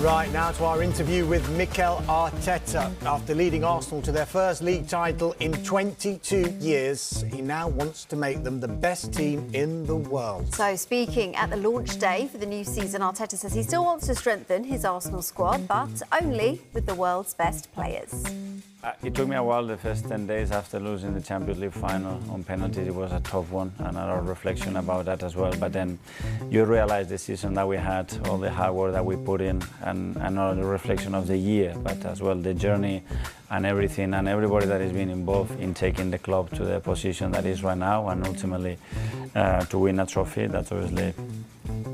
Right, now to our interview with Mikel Arteta. After leading Arsenal to their first league title in 22 years, he now wants to make them the best team in the world. So, speaking at the launch day for the new season, Arteta says he still wants to strengthen his Arsenal squad, but only with the world's best players. It took me a while, the first 10 days after losing the Champions League final on penalties. It was a tough one, and a lot of reflection about that as well. But then you realize the season that we had, all the hard work that we put in, and not the reflection of the year, but as well the journey and everything, and everybody that has been involved in taking the club to the position that is right now, and ultimately to win a trophy that obviously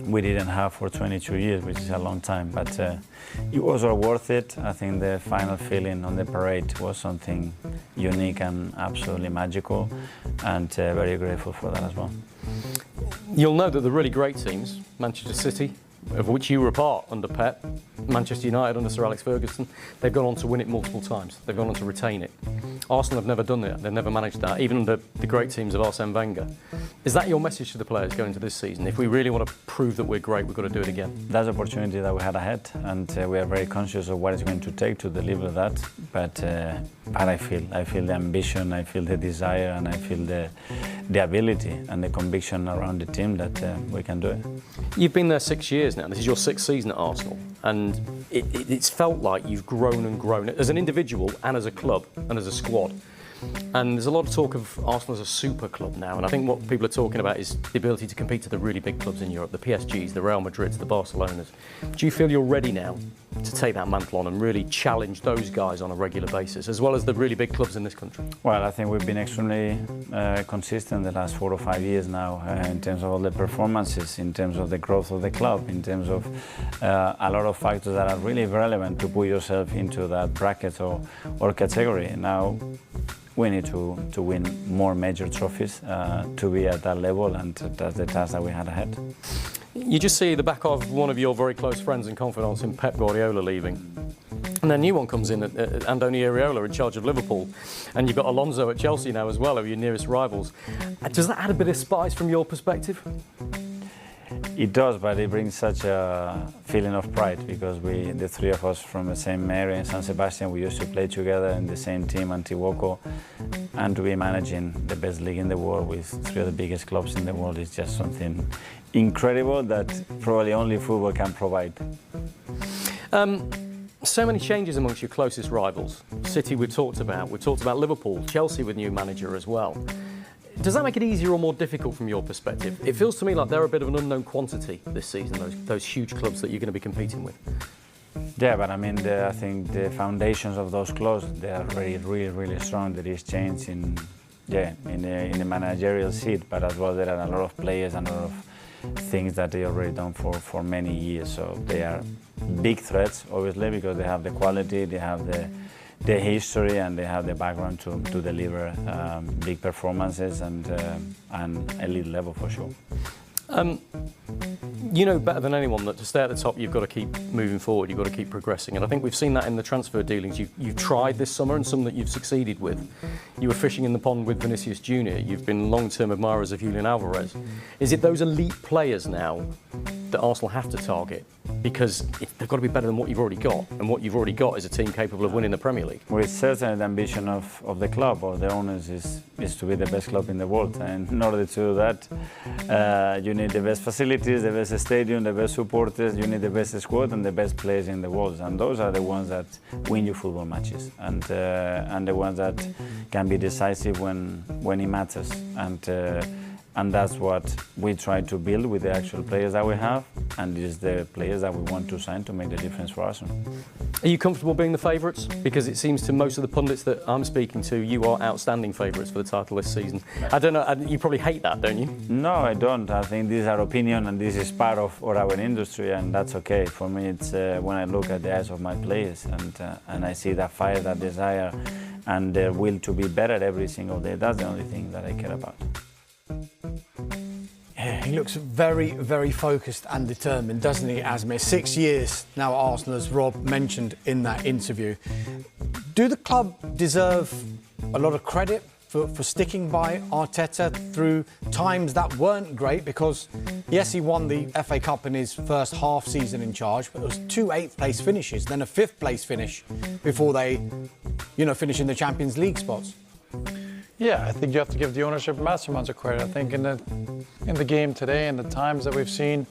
we didn't have for 22 years, which is a long time, but it was all worth it. I think the final feeling on the parade was something unique and absolutely magical, and very grateful for that as well. You'll know that the really great teams, Manchester City, of which you were a part under Pep, Manchester United under Sir Alex Ferguson, they've gone on to win it multiple times. They've gone on to retain it. Arsenal have never done it. They've never managed that, even under the great teams of Arsene Wenger. Is that your message to the players going into this season? If we really want to prove that we're great, we've got to do it again. That's the opportunity that we had ahead, and we are very conscious of what it's going to take to deliver that. But I feel the ambition, I feel the desire, and I feel the ability and the conviction around the team that we can do it. You've been there 6 years now. This is your 6th season at Arsenal, and it's felt like you've grown and grown as an individual and as a club and as a squad. And there's a lot of talk of Arsenal as a super club now, and I think what people are talking about is the ability to compete to the really big clubs in Europe, the PSGs, the Real Madrids, the Barcelonas. Do you feel you're ready now to take that mantle on and really challenge those guys on a regular basis, as well as the really big clubs in this country? Well, I think we've been extremely consistent the last 4 or 5 years now in terms of all the performances, in terms of the growth of the club, in terms of a lot of factors that are really relevant to put yourself into that bracket or category. Now, we need to win more major trophies to be at that level, and that's the task that we had ahead. You just see the back of one of your very close friends and confidants in Pep Guardiola leaving. And then a new one comes in, Andoni Iraola in charge of Liverpool. And you've got Alonso at Chelsea now as well, who are your nearest rivals. Does that add a bit of spice from your perspective? It does, but it brings such a feeling of pride, because the three of us from the same area in San Sebastian, we used to play together in the same team, Antiguoco, and to be managing the best league in the world with 3 of the biggest clubs in the world is just something incredible that probably only football can provide. So many changes amongst your closest rivals. City we've talked about Liverpool, Chelsea with new manager as well. Does that make it easier or more difficult from your perspective? It feels to me like they're a bit of an unknown quantity this season, those huge clubs that you're going to be competing with. Yeah, but I mean, I think the foundations of those clubs, they are really strong. There is change in the managerial seat, but as well there are a lot of players and a lot of things that they already done for many years. So they are big threats, obviously, because they have the quality, they have the history, and they have the background to deliver big performances and elite level for sure. You know better than anyone that to stay at the top, you've got to keep moving forward, you've got to keep progressing. And I think we've seen that in the transfer dealings you've tried this summer and some that you've succeeded with. You were fishing in the pond with Vinicius Junior, you've been long-term admirers of Julian Alvarez. Is it those elite players now that Arsenal have to target? Because they've got to be better than what you've already got, and what you've already got is a team capable of winning the Premier League. Well, it's certainly the ambition of the club or the owners is to be the best club in the world, and in order to do that, you need the best facilities, the best stadium, the best supporters, you need the best squad and the best players in the world, and those are the ones that win you football matches, and the ones that can be decisive when it matters, and that's what we try to build with the actual players that we have, and it is the players that we want to sign to make the difference for Arsenal. Are you comfortable being the favourites? Because it seems to most of the pundits that I'm speaking to, you are outstanding favourites for the title this season. I don't know, you probably hate that, don't you? No, I don't. I think this is our opinion, and this is part of our industry, and that's okay. For me, it's when I look at the eyes of my players and I see that fire, that desire, and their will to be better every single day. That's the only thing that I care about. Yeah, he looks very focused and determined, doesn't he, Asmir? 6 years now at Arsenal, as Rob mentioned in that interview. Do the club deserve a lot of credit for sticking by Arteta through times that weren't great? Because Yes, he won the FA Cup in his first half season in charge, but it was 2 8th-place finishes, then a 5th-place finish before they, finish in the Champions League spots. Yeah, I think you have to give the ownership massive amounts of credit. I think in the game today and the times that we've seen,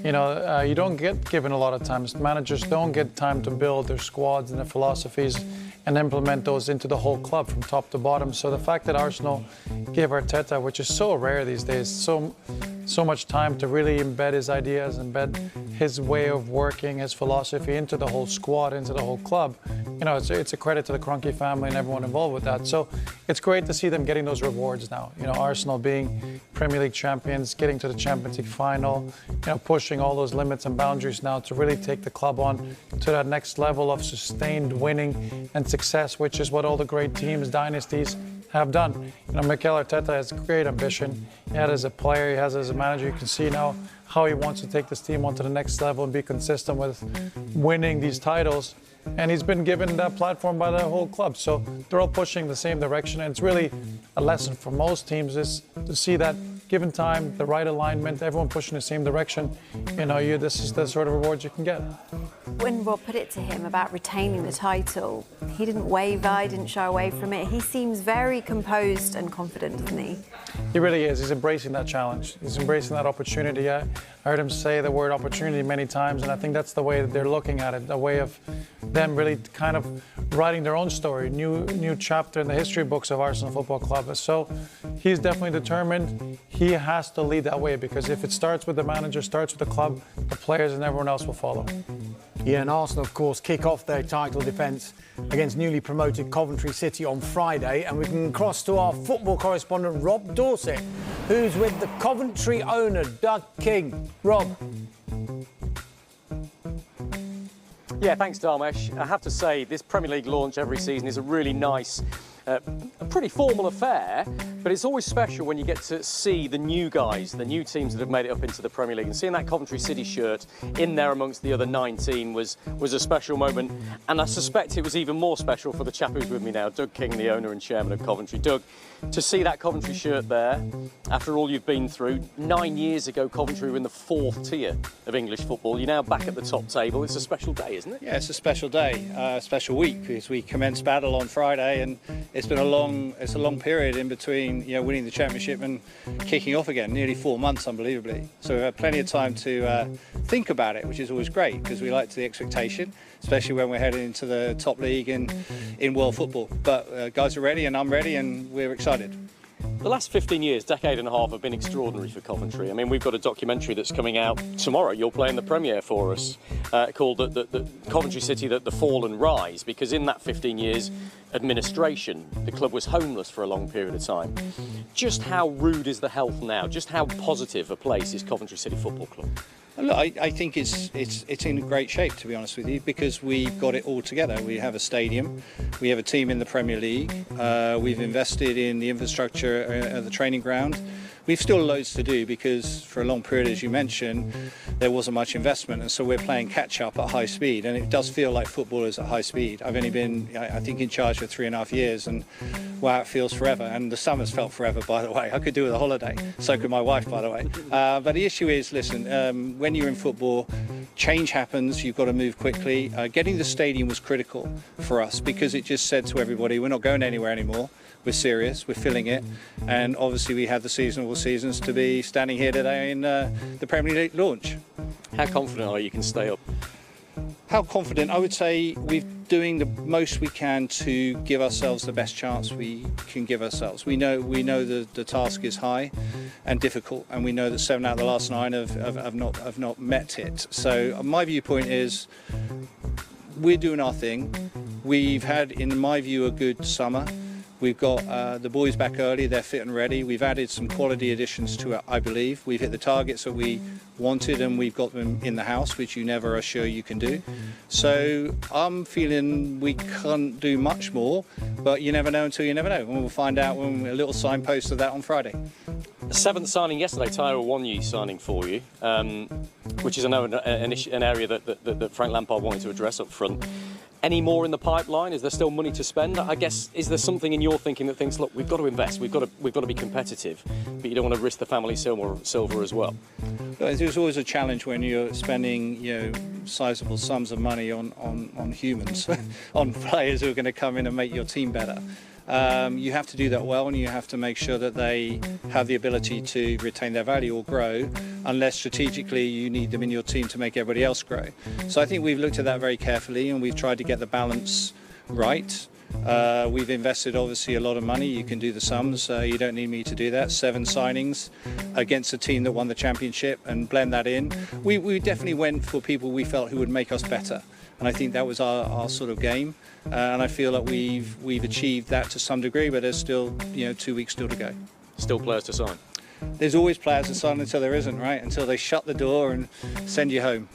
you don't get given a lot of time. Managers don't get time to build their squads and their philosophies and implement those into the whole club from top to bottom. So the fact that Arsenal gave Arteta, which is so rare these days, so much time to really embed his ideas, embed his way of working, his philosophy into the whole squad, into the whole club, it's a credit to the Kroenke family and everyone involved with that. So it's great to see them getting those rewards now. Arsenal being Premier League champions, getting to the Champions League final, pushing all those limits and boundaries now to really take the club on to that next level of sustained winning and success, which is what all the great teams, dynasties have done. Mikel Arteta has great ambition. He had as a player, he has as a manager. You can see now how he wants to take this team onto the next level and be consistent with winning these titles. And he's been given that platform by the whole club. So they're all pushing the same direction. And it's really a lesson for most teams is to see that given time, the right alignment, everyone pushing the same direction, this is the sort of rewards you can get. When Rob put it to him about retaining the title, he didn't waver, he didn't shy away from it. He seems very composed and confident, doesn't he? He really is. He's embracing that challenge. He's embracing that opportunity. I heard him say the word opportunity many times, and I think that's the way that they're looking at it, a way of them really kind of writing their own story, new chapter in the history books of Arsenal Football Club. So he's definitely determined. He has to lead that way, because if it starts with the manager, starts with the club, the players and everyone else will follow. Yeah, and Arsenal, of course, kick off their title defence against newly promoted Coventry City on Friday. And we can cross to our football correspondent, Rob Dorset, who's with the Coventry owner, Doug King. Rob. Yeah, thanks, Dharmesh. I have to say, this Premier League launch every season is a really nice, a pretty formal affair, but it's always special when you get to see the new guys, the new teams that have made it up into the Premier League. And seeing that Coventry City shirt in there amongst the other 19 was a special moment. And I suspect it was even more special for the chap who's with me now, Doug King, the owner and chairman of Coventry. Doug, to see that Coventry shirt there, after all you've been through, 9 years ago Coventry were in the 4th tier of English football. You're now back at the top table. It's a special day, isn't it? Yeah, it's a special day, a special week, because we commenced battle on Friday, and it's been a long period in between, winning the championship and kicking off again. Nearly 4 months, unbelievably. So we've had plenty of time to think about it, which is always great, because we like the expectation, especially when we're heading into the top league in world football. But guys are ready, and I'm ready, and we're excited. The last 15 years, decade and a half, have been extraordinary for Coventry. I mean, we've got a documentary that's coming out tomorrow. You're playing the premiere for us, called the Coventry City, the Fall and Rise, because in that 15 years, administration, the club was homeless for a long period of time. Just how rude is the health now? Just how positive a place is Coventry City Football Club? Look, I think it's in great shape, to be honest with you, because we've got it all together. We have a stadium, we have a team in the Premier League, we've invested in the infrastructure at the training ground. We've still loads to do, because for a long period, as you mentioned, there wasn't much investment, and so we're playing catch up at high speed, and it does feel like football is at high speed. I've only been, I think, in charge for 3.5 years, and wow, it feels forever. And the summer's felt forever, by the way. I could do with a holiday. So could my wife, by the way. But the issue is, listen, when you're in football, change happens. You've got to move quickly. Getting the stadium was critical for us, because it just said to everybody, we're not going anywhere anymore. We're serious, we're filling it, and obviously we have the seasonal seasons to be standing here today in the Premier League launch. How confident are you can stay up? How confident? I would say we're doing the most we can to give ourselves the best chance we can give ourselves. We know the task is high and difficult, and we know that 7 out of the last 9 have not met it. So my viewpoint is we're doing our thing. We've had, in my view, a good summer. We've got the boys back early, they're fit and ready. We've added some quality additions to it, I believe. We've hit the targets that we wanted, and we've got them in the house, which you never are sure you can do. So I'm feeling we can't do much more, but you never know until you never know. And we'll find out when a little signpost of that on Friday. The 7th signing yesterday, Tyrell Wanyi signing for you, which is an area that Frank Lampard wanted to address up front. any more in the pipeline? Is there still money to spend? I guess, is there something in your thinking that thinks, look, we've got to invest, we've got to be competitive, but you don't want to risk the family silver as well? There's always a challenge when you're spending, sizable sums of money on humans, on players who are going to come in and make your team better. You have to do that well, and you have to make sure that they have the ability to retain their value or grow, unless strategically you need them in your team to make everybody else grow. So I think we've looked at that very carefully, and we've tried to get the balance right. We've invested obviously a lot of money. You can do the sums. You don't need me to do that. 7 signings against a team that won the championship, and blend that in. We definitely went for people we felt who would make us better. And I think that was our sort of game. And I feel that we've achieved that to some degree, but there's still 2 weeks still to go. Still players to sign? There's always players to sign until there isn't, right? Until they shut the door and send you home.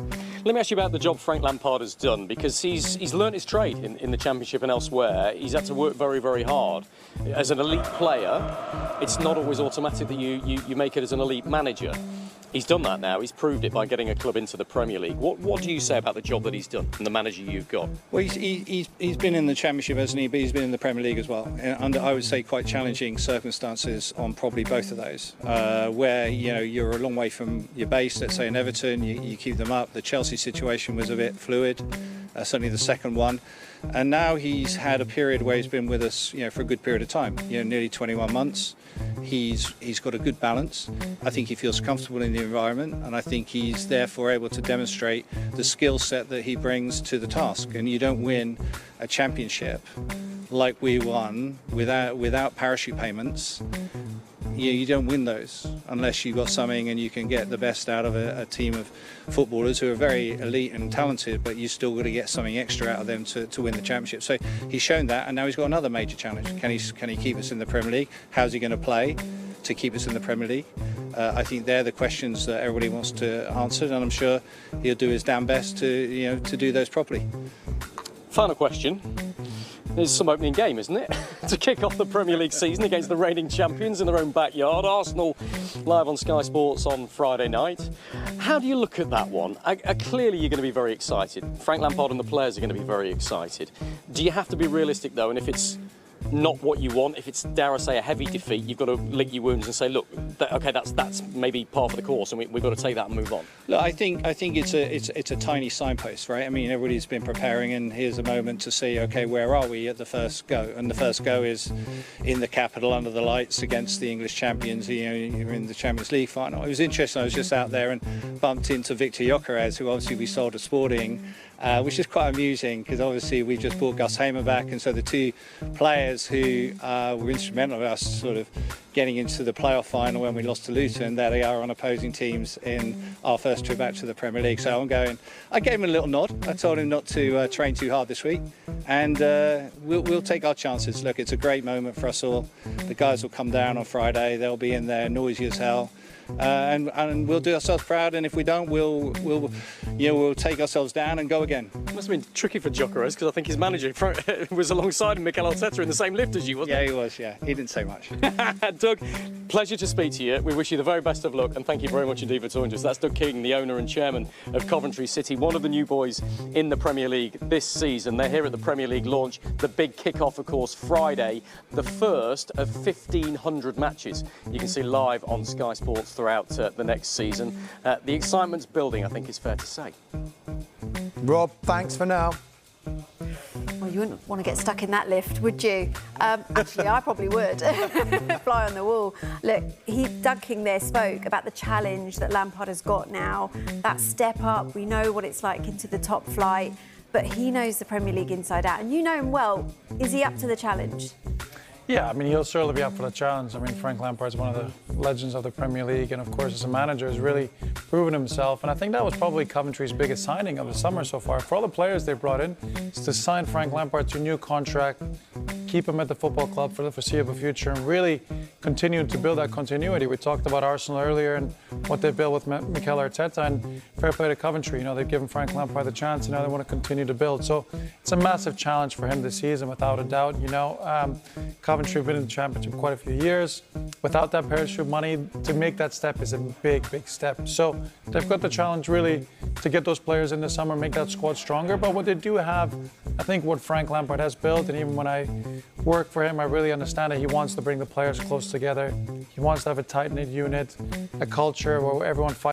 Let me ask you about the job Frank Lampard has done, because he's learnt his trade in the Championship and elsewhere. He's had to work very, very hard. As an elite player, it's not always automatic that you make it as an elite manager. He's done that now. He's proved it by getting a club into the Premier League. What do you say about the job that he's done and the manager you've got? Well, he's been in the Championship, hasn't he? But he's been in the Premier League as well, under, I would say, quite challenging circumstances on probably both of those, where you're a long way from your base. Let's say in Everton, you keep them up. The Chelsea situation was a bit fluid, certainly the second one. And now he's had a period where he's been with us, for a good period of time, nearly 21 months. He's got a good balance. I think he feels comfortable in the environment, and I think he's therefore able to demonstrate the skill set that he brings to the task. And you don't win a championship like we won without parachute payments. You don't win those unless you've got something and you can get the best out of a team of footballers who are very elite and talented, but you still got to get something extra out of them to win the championship. So he's shown that, and now he's got another major challenge. Can he keep us in the Premier League? How's he going to play to keep us in the Premier League? I think they're the questions that everybody wants to answer, and I'm sure he'll do his damn best to do those properly. Final question. There's some opening game, isn't it? To kick off the Premier League season against the reigning champions in their own backyard. Arsenal live on Sky Sports on Friday night. How do you look at that one? Clearly you're going to be very excited. Frank Lampard and the players are going to be very excited. Do you have to be realistic though, and if it's not what you want, if it's, dare I say, a heavy defeat, you've got to lick your wounds and say, look, okay, that's maybe par for the course, and we've got to take that and move on. Look, I think it's a tiny signpost, right? I mean, everybody's been preparing, and here's a moment to see, okay, where are we at the first go? And the first go is in the capital under the lights against the English champions. You're in the Champions League final. It was interesting. I was just out there and bumped into Victor Gyökeres, who obviously we sold to Sporting. Which is quite amusing because obviously we just brought Gus Hamer back, and so the two players who were instrumental in us sort of getting into the playoff final when we lost to Luton, there they are on opposing teams in our first trip back to the Premier League. So I gave him a little nod. I told him not to train too hard this week, and we'll take our chances. Look, it's a great moment for us all. The guys will come down on Friday. They'll be in there noisy as hell. And we'll do ourselves proud, and if we don't, we'll take ourselves down and go again. It must have been tricky for Gyökeres, because I think his manager was alongside Mikel Arteta in the same lift as you, wasn't he? Yeah, he was, yeah. He didn't say much. Doug, pleasure to speak to you. We wish you the very best of luck, and thank you very much indeed for talking to us. That's Doug King, the owner and chairman of Coventry City, one of the new boys in the Premier League this season. They're here at the Premier League launch. The big kick-off, of course, Friday, the first of 1,500 matches you can see live on Sky Sports throughout the next season. The excitement's building, I think it's fair to say. Rob, thanks for now. Well, you wouldn't want to get stuck in that lift, would you? Actually, I probably would. Fly on the wall. Look, Doug King there spoke about the challenge that Lampard has got now. That step up, we know what it's like into the top flight, but he knows the Premier League inside out. And you know him well. Is he up to the challenge? Yeah, I mean, he'll certainly be up for the challenge. I mean, Frank Lampard's one of the legends of the Premier League, and of course, as a manager, has really proven himself. And I think that was probably Coventry's biggest signing of the summer so far. For all the players they brought in, is to sign Frank Lampard to a new contract, keep him at the football club for the foreseeable future, and really continue to build that continuity. We talked about Arsenal earlier and what they built with Mikel Arteta, and fair play to Coventry. They've given Frank Lampard the chance, and now they want to continue to build. So it's a massive challenge for him this season, without a doubt. Coventry have been in the championship quite a few years. Without that parachute money, to make that step is a big, big step. So they've got the challenge really to get those players in the summer, make that squad stronger. But what they do have I think what Frank Lampard has built, and even when I work for him, I really understand that he wants to bring the players close together. He wants to have a tight-knit unit, a culture where everyone fights